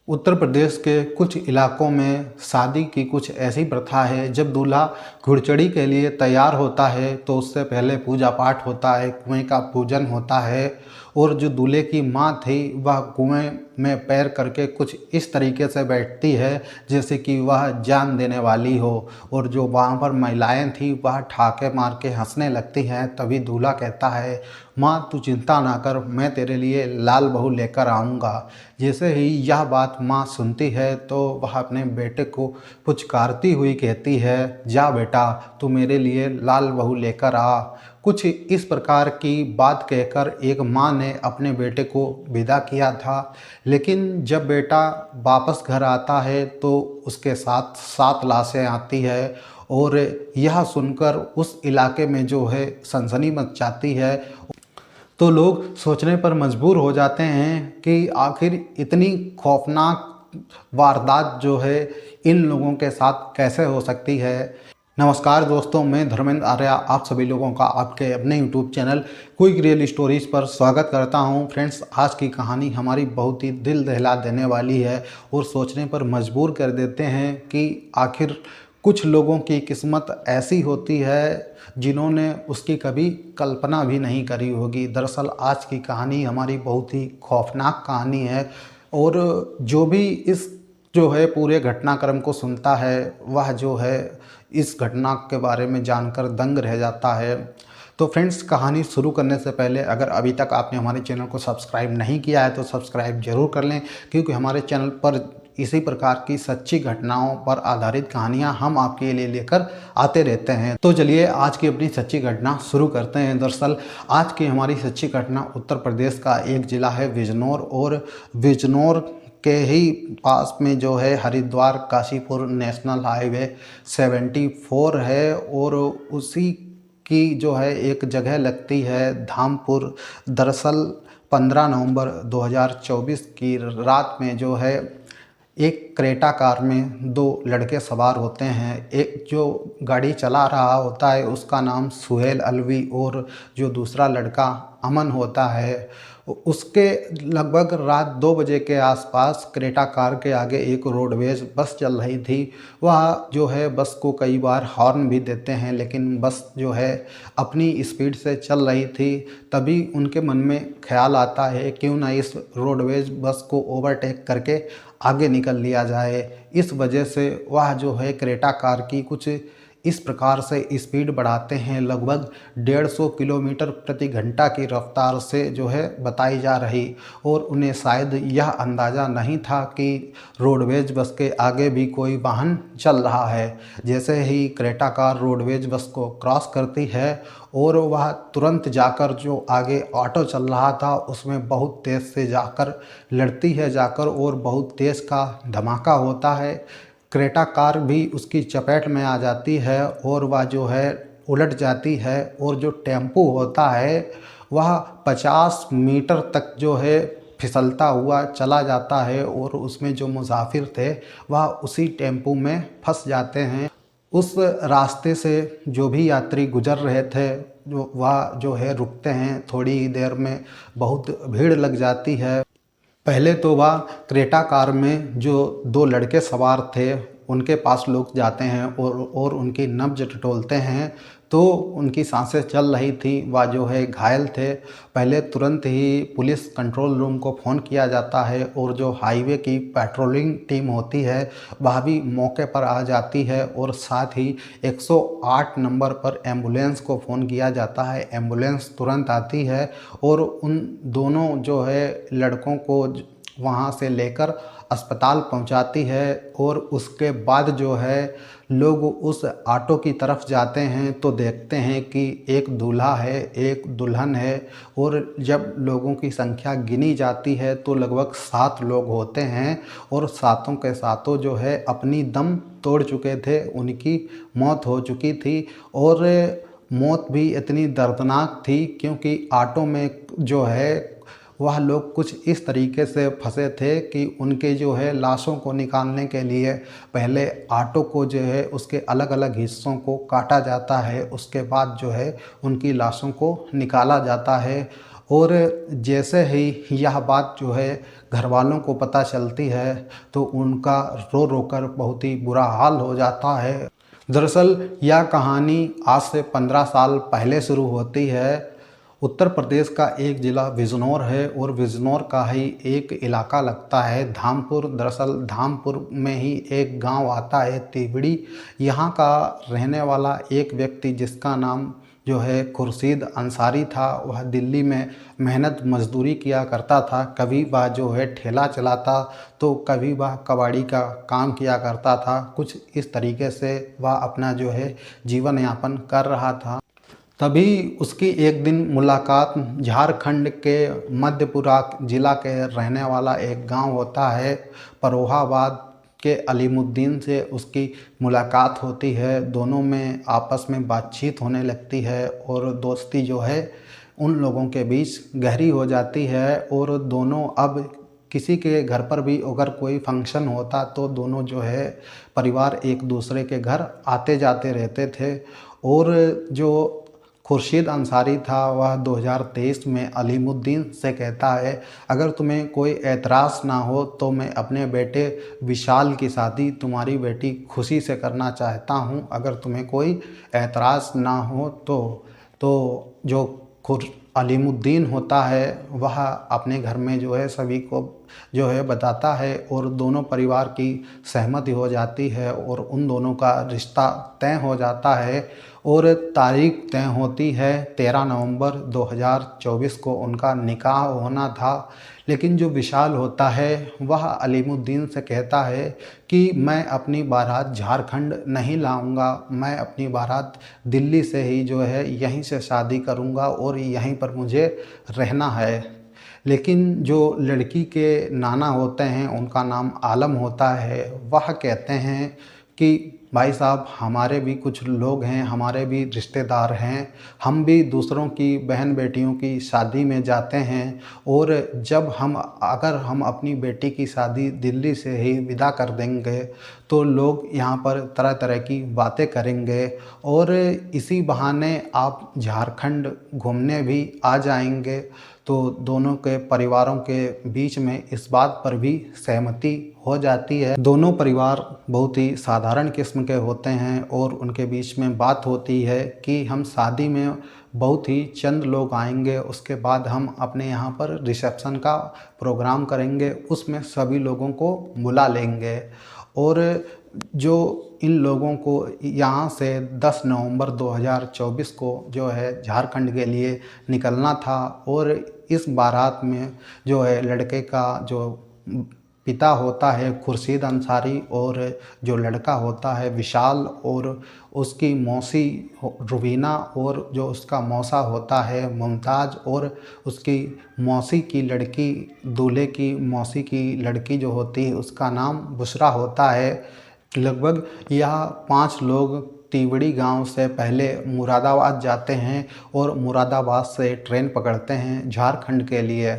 उत्तर प्रदेश के कुछ इलाकों में शादी की कुछ ऐसी प्रथा है, जब दूल्हा घुड़चढ़ी के लिए तैयार होता है तो उससे पहले पूजा पाठ होता है, कुएं का पूजन होता है। और जो दूल्हे की माँ थी वह कुएं में पैर करके कुछ इस तरीके से बैठती है जैसे कि वह जान देने वाली हो। और जो वहाँ पर महिलाएं थी वह ठाके मार के हंसने लगती हैं। तभी दूल्हा कहता है, माँ तू चिंता ना कर, मैं तेरे लिए लाल बहू लेकर आऊँगा। जैसे ही यह बात माँ सुनती है तो वह अपने बेटे को पुचकारती हुई कहती है, जा बेटा तू मेरे लिए लाल बहू लेकर आ। कुछ इस प्रकार की बात कहकर एक माँ ने अपने बेटे को विदा किया था। लेकिन जब बेटा वापस घर आता है तो उसके साथ 7 लाशें आती है। और यह सुनकर उस इलाके में जो है सनसनी मच जाती है। तो लोग सोचने पर मजबूर हो जाते हैं कि आखिर इतनी खौफनाक वारदात जो है इन लोगों के साथ कैसे हो सकती है। नमस्कार दोस्तों, मैं धर्मेंद्र आर्य आप सभी लोगों का आपके अपने YouTube channel quick real stories पर स्वागत करता हूं। फ्रेंड्स, आज की कहानी हमारी बहुत ही दिल दहला देने वाली है और सोचने पर मजबूर कर देते हैं कि आखिर कुछ लोगों की किस्मत ऐसी होती है जिन्होंने उसकी कभी कल्पना भी नहीं करी होगी। दरअसल आज की कहानी हमारी बहुत ही खौफनाक कहानी है। और जो भी इस जो है पूरे घटनाक्रम को सुनता है वह जो है इस घटना के बारे में जानकर दंग रह जाता है। तो फ्रेंड्स, कहानी शुरू करने से पहले अगर अभी तक आपने हमारे चैनल को सब्सक्राइब नहीं किया है तो सब्सक्राइब जरूर कर लें, क्योंकि हमारे चैनल पर इसी प्रकार की सच्ची घटनाओं पर आधारित कहानियां हम आपके लिए लेकर आते रहते हैं। तो चलिए आज की अपनी सच्ची घटना शुरू करते हैं। दरअसल आज की हमारी सच्ची घटना उत्तर प्रदेश का एक ज़िला है बिजनौर, और बिजनौर के ही पास में जो है हरिद्वार काशीपुर नेशनल हाईवे 74 है। और उसी की जो है एक जगह लगती है धामपुर। दरअसल 15 नवंबर 2024 की रात में जो है एक क्रेटा कार में 2 लड़के सवार होते हैं। एक जो गाड़ी चला रहा होता है उसका नाम सुहेल अलवी, और जो दूसरा लड़का अमन होता है। उसके लगभग रात 2 बजे के आसपास क्रेटा कार के आगे एक रोडवेज बस चल रही थी। वह जो है बस को कई बार हॉर्न भी देते हैं, लेकिन बस जो है अपनी स्पीड से चल रही थी। तभी उनके मन में ख्याल आता है क्यों ना इस रोडवेज बस को ओवरटेक करके आगे निकल लिया जाए। इस वजह से वह जो है क्रेटा कार की कुछ इस प्रकार से स्पीड बढ़ाते हैं, लगभग 150 किलोमीटर प्रति घंटा की रफ्तार से जो है बताई जा रही। और उन्हें शायद यह अंदाज़ा नहीं था कि रोडवेज बस के आगे भी कोई वाहन चल रहा है। जैसे ही क्रेटा कार रोडवेज बस को क्रॉस करती है और वह तुरंत जाकर जो आगे ऑटो चल रहा था उसमें बहुत तेज़ से जाकर लड़ती है जाकर, और बहुत तेज़ का धमाका होता है। क्रेटा कार भी उसकी चपेट में आ जाती है और वह जो है उलट जाती है। और जो टेम्पो होता है वह 50 मीटर तक जो है फिसलता हुआ चला जाता है, और उसमें जो मुसाफिर थे वह उसी टेम्पो में फंस जाते हैं। उस रास्ते से जो भी यात्री गुजर रहे थे वह जो है रुकते हैं। थोड़ी ही देर में बहुत भीड़ लग जाती है। पहले तो वह क्रेटा कार में जो 2 लड़के सवार थे उनके पास लोग जाते हैं और उनकी नब्ज टटोलते हैं। तो उनकी सांसें चल रही थी, वह जो है घायल थे। पहले तुरंत ही पुलिस कंट्रोल रूम को फ़ोन किया जाता है, और जो हाईवे की पेट्रोलिंग टीम होती है वह भी मौके पर आ जाती है। और साथ ही 108 नंबर पर एम्बुलेंस को फ़ोन किया जाता है। एम्बुलेंस तुरंत आती है और उन दोनों जो है लड़कों को वहाँ से लेकर अस्पताल पहुँचाती है। और उसके बाद जो है लोग उस ऑटो की तरफ जाते हैं तो देखते हैं कि एक दूल्हा है, एक दुल्हन है। और जब लोगों की संख्या गिनी जाती है तो लगभग 7 लोग होते हैं, और सातों के सातों जो है अपनी दम तोड़ चुके थे, उनकी मौत हो चुकी थी। और मौत भी इतनी दर्दनाक थी क्योंकि ऑटो में जो है वह लोग कुछ इस तरीके से फंसे थे कि उनके जो है लाशों को निकालने के लिए पहले ऑटो को जो है उसके अलग अलग हिस्सों को काटा जाता है, उसके बाद जो है उनकी लाशों को निकाला जाता है। और जैसे ही यह बात जो है घर वालों को पता चलती है तो उनका रो रो कर बहुत ही बुरा हाल हो जाता है। दरअसल यह कहानी आज से 15 साल पहले शुरू होती है। उत्तर प्रदेश का एक ज़िला बिजनौर है और बिजनौर का ही एक इलाका लगता है धामपुर। दरअसल धामपुर में ही एक गांव आता है तिवड़ी। यहाँ का रहने वाला एक व्यक्ति जिसका नाम जो है खुर्शीद अंसारी था, वह दिल्ली में मेहनत मजदूरी किया करता था। कभी वह जो है ठेला चलाता तो कभी वह कबाड़ी का काम किया करता था। कुछ इस तरीके से वह अपना जो है जीवन यापन कर रहा था। तभी उसकी एक दिन मुलाकात झारखंड के मध्यपुरा ज़िला के रहने वाला एक गांव होता है परोहाबाद के अलीमुद्दीन से उसकी मुलाकात होती है। दोनों में आपस में बातचीत होने लगती है और दोस्ती जो है उन लोगों के बीच गहरी हो जाती है। और दोनों अब किसी के घर पर भी अगर कोई फंक्शन होता तो दोनों जो है परिवार एक दूसरे के घर आते जाते रहते थे। और जो खुर्शीद अंसारी था वह 2023 में अलीमुद्दीन से कहता है, अगर तुम्हें कोई ऐतराज़ ना हो तो मैं अपने बेटे विशाल की शादी तुम्हारी बेटी खुशी से करना चाहता हूं। अगर तुम्हें कोई ऐतराज़ ना हो तो जो अलीमुद्दीन होता है वह अपने घर में जो है सभी को जो है बताता है और दोनों परिवार की सहमति हो जाती है और उन दोनों का रिश्ता तय हो जाता है। और तारीख तय होती है 13 नवंबर 2024 को उनका निकाह होना था। लेकिन जो विशाल होता है वह अलीमुद्दीन से कहता है कि मैं अपनी बारात झारखंड नहीं लाऊंगा, मैं अपनी बारात दिल्ली से ही जो है यहीं से शादी करूंगा और यहीं पर मुझे रहना है। लेकिन जो लड़की के नाना होते हैं उनका नाम आलम होता है, वह कहते हैं कि भाई साहब हमारे भी कुछ लोग हैं, हमारे भी रिश्तेदार हैं, हम भी दूसरों की बहन बेटियों की शादी में जाते हैं और जब अगर हम अपनी बेटी की शादी दिल्ली से ही विदा कर देंगे तो लोग यहाँ पर तरह तरह की बातें करेंगे और इसी बहाने आप झारखंड घूमने भी आ जाएंगे। तो दोनों के परिवारों के बीच में इस बात पर भी सहमति हो जाती है। दोनों परिवार बहुत ही साधारण किस्म के होते हैं और उनके बीच में बात होती है कि हम शादी में बहुत ही चंद लोग आएंगे, उसके बाद हम अपने यहाँ पर रिसेप्शन का प्रोग्राम करेंगे, उसमें सभी लोगों को बुला लेंगे। और जो इन लोगों को यहाँ से 10 नवंबर 2024 को जो है झारखंड के लिए निकलना था और इस बारात में जो है लड़के का जो पिता होता है खुर्शीद अंसारी और जो लड़का होता है विशाल और उसकी मौसी रुबीना और जो उसका मौसा होता है मुमताज़ और उसकी मौसी की लड़की दूल्हे की मौसी की लड़की जो होती है उसका नाम बुशरा होता है। लगभग यह 5 लोग तिवड़ी गांव से पहले मुरादाबाद जाते हैं और मुरादाबाद से ट्रेन पकड़ते हैं झारखंड के लिए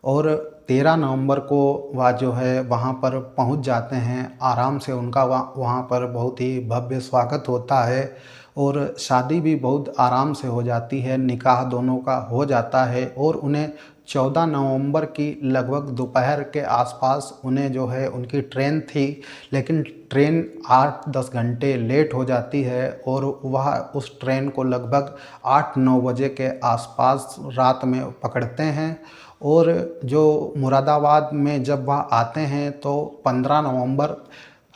और 13 नवंबर को वह जो है वहाँ पर पहुँच जाते हैं। आराम से उनका वहाँ पर बहुत ही भव्य स्वागत होता है और शादी भी बहुत आराम से हो जाती है, निकाह दोनों का हो जाता है और उन्हें 14 नवंबर की लगभग दोपहर के आसपास उन्हें जो है उनकी ट्रेन थी, लेकिन ट्रेन 8-10 घंटे लेट हो जाती है और वह उस ट्रेन को लगभग 8-9 बजे के आसपास रात में पकड़ते हैं। और जो मुरादाबाद में जब वह आते हैं तो 15 नवंबर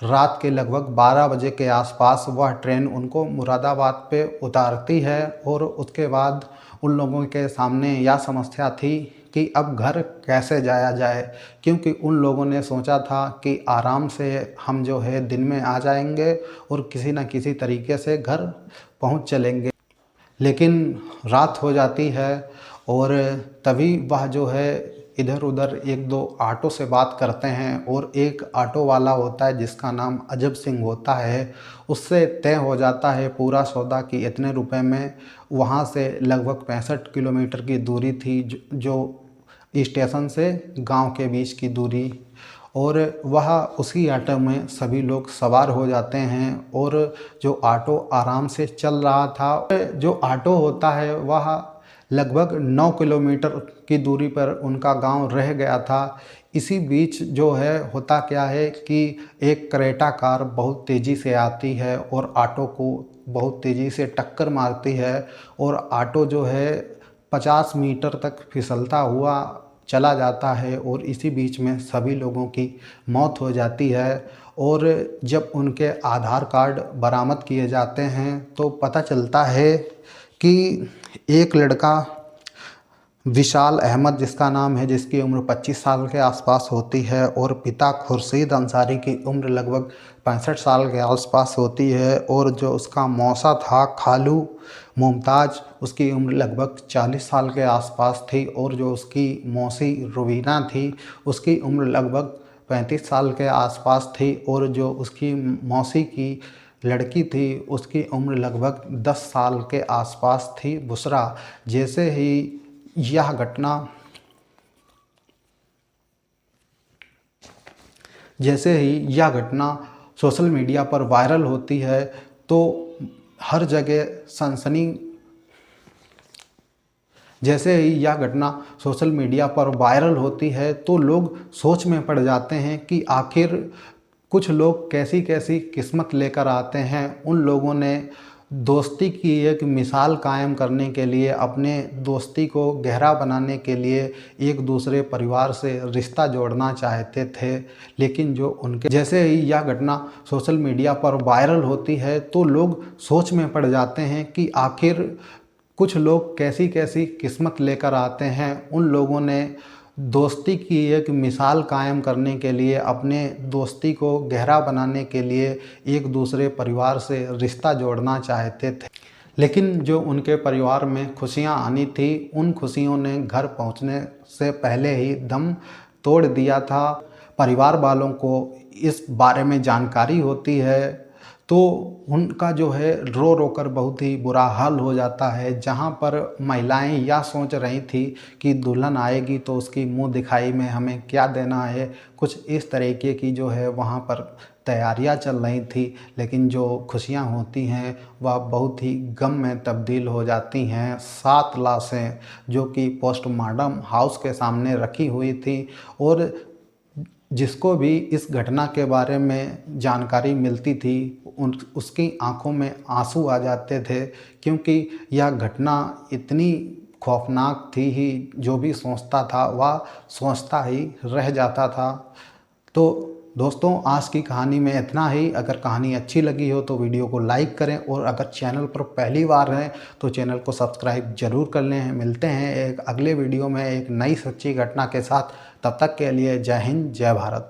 रात के लगभग 12 बजे के आसपास वह ट्रेन उनको मुरादाबाद पे उतारती है और उसके बाद उन लोगों के सामने यह समस्या थी कि अब घर कैसे जाया जाए, क्योंकि उन लोगों ने सोचा था कि आराम से हम जो है दिन में आ जाएंगे और किसी न किसी तरीके से घर पहुंच चलेंगे। लेकिन रात हो जाती है और तभी वह जो है इधर उधर 1-2 ऑटो से बात करते हैं और एक ऑटो वाला होता है जिसका नाम अजब सिंह होता है, उससे तय हो जाता है पूरा सौदा कि इतने रुपए में। वहाँ से लगभग 65 किलोमीटर की दूरी थी जो स्टेशन से गांव के बीच की दूरी, और वह उसी ऑटो में सभी लोग सवार हो जाते हैं और जो ऑटो आराम से चल रहा था। जो ऑटो होता है वह लगभग 9 किलोमीटर की दूरी पर उनका गांव रह गया था। इसी बीच जो है होता क्या है कि एक क्रेटा कार बहुत तेज़ी से आती है और ऑटो को बहुत तेज़ी से टक्कर मारती है और ऑटो जो है 50 मीटर तक फिसलता हुआ चला जाता है और इसी बीच में सभी लोगों की मौत हो जाती है। और जब उनके आधार कार्ड बरामद किए जाते हैं तो पता चलता है कि एक लड़का विशाल अहमद जिसका नाम है, जिसकी उम्र 25 साल के आसपास होती है और पिता खुर्शीद अंसारी की उम्र लगभग 65 साल के आसपास होती है और जो उसका मौसा था खालू मुमताज़, उसकी उम्र लगभग 40 साल के आसपास थी और जो उसकी मौसी रुबीना थी उसकी उम्र लगभग 35 साल के आसपास थी और जो उसकी मौसी की लड़की थी उसकी उम्र लगभग 10 साल के आसपास थी, बुशरा। जैसे ही यह घटना सोशल मीडिया पर वायरल होती है तो हर जगह सनसनी जैसे ही यह घटना सोशल मीडिया पर वायरल होती है तो लोग सोच में पड़ जाते हैं कि आखिर कुछ लोग कैसी कैसी किस्मत लेकर आते हैं। उन लोगों ने दोस्ती की एक मिसाल कायम करने के लिए, अपने दोस्ती को गहरा बनाने के लिए एक दूसरे परिवार से रिश्ता जोड़ना चाहते थे, लेकिन जो उनके जैसे ही यह घटना सोशल मीडिया पर वायरल होती है तो लोग सोच में पड़ जाते हैं कि आखिर कुछ लोग कैसी कैसी किस्मत लेकर आते हैं। उन लोगों ने दोस्ती की एक मिसाल कायम करने के लिए, अपने दोस्ती को गहरा बनाने के लिए एक दूसरे परिवार से रिश्ता जोड़ना चाहते थे, लेकिन जो उनके परिवार में खुशियां आनी थी उन खुशियों ने घर पहुंचने से पहले ही दम तोड़ दिया था। परिवार वालों को इस बारे में जानकारी होती है तो उनका जो है रो रो कर बहुत ही बुरा हाल हो जाता है। जहां पर महिलाएं यह सोच रही थी कि दुल्हन आएगी तो उसकी मुंह दिखाई में हमें क्या देना है, कुछ इस तरीके की जो है वहां पर तैयारियां चल रही थी, लेकिन जो खुशियां होती हैं वह बहुत ही गम में तब्दील हो जाती हैं। 7 लाशें जो कि पोस्टमार्टम हाउस के सामने रखी हुई थी और जिसको भी इस घटना के बारे में जानकारी मिलती थी उसकी आंखों में आंसू आ जाते थे, क्योंकि यह घटना इतनी खौफनाक थी ही जो भी सोचता था वह सोचता ही रह जाता था। तो दोस्तों, आज की कहानी में इतना ही। अगर कहानी अच्छी लगी हो तो वीडियो को लाइक करें और अगर चैनल पर पहली बार हैं तो चैनल को सब्सक्राइब जरूर कर लें। मिलते हैं एक अगले वीडियो में एक नई सच्ची घटना के साथ। तब तक के लिए जय हिंद, जय भारत।